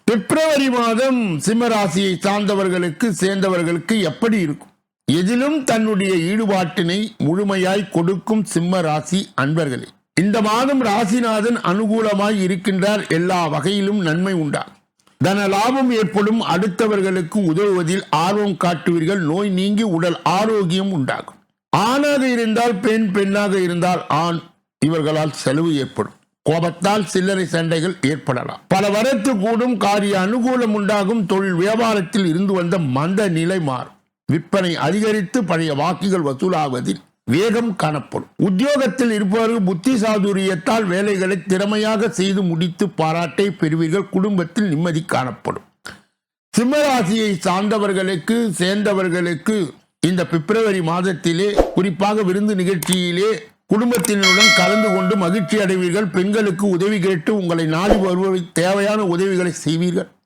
பிப்ரவரி மாதம் சிம்மராசியை சேர்ந்தவர்களுக்கு எப்படி இருக்கும்? எதிலும் தன்னுடைய ஈடுபாட்டினை முழுமையாய் கொடுக்கும் சிம்ம ராசி அன்பர்களே, இந்த மாதம் ராசிநாதன் அனுகூலமாய் இருக்கின்றார். எல்லா வகையிலும் நன்மை உண்டாகும். தன லாபம் ஏற்படும். அடுத்தவர்களுக்கு உதவுவதில் ஆர்வம் காட்டுவீர்கள். நோய் நீங்கி உடல் ஆரோக்கியம் உண்டாகும். ஆணாக இருந்தால் பெண், பெண்ணாக இருந்தால் ஆண், இவர்களால் செலவு ஏற்படும். கோபத்தால் சில்லறை சண்டைகள் ஏற்படலாம். பல வரத்து கூடும். காரிய அனுகூலம் உண்டாகும். தொழில் வியாபாரத்தில் இருந்து வந்த மந்த நிலை மாறும். விற்பனை அதிகரித்து பழைய வாக்குகள் வசூலாவதில் வேகம் காணப்படும். உத்தியோகத்தில் இருப்பவர்கள் புத்தி சாதுரியத்தால் வேலைகளை திறமையாக செய்து முடித்து பாராட்டை பெறுவீர்கள். குடும்பத்தில் நிம்மதி காணப்படும். சிம்மராசியை சேர்ந்தவர்களுக்கு இந்த பிப்ரவரி மாதத்திலே குறிப்பாக விருந்து நிகழ்ச்சியிலே குடும்பத்தினருடன் கலந்து கொண்டு மகிழ்ச்சி அடைவீர்கள். பெண்களுக்கு உதவி கேட்டு உங்களை நாடி வருவதற்கு தேவையான உதவிகளை செய்வீர்கள்.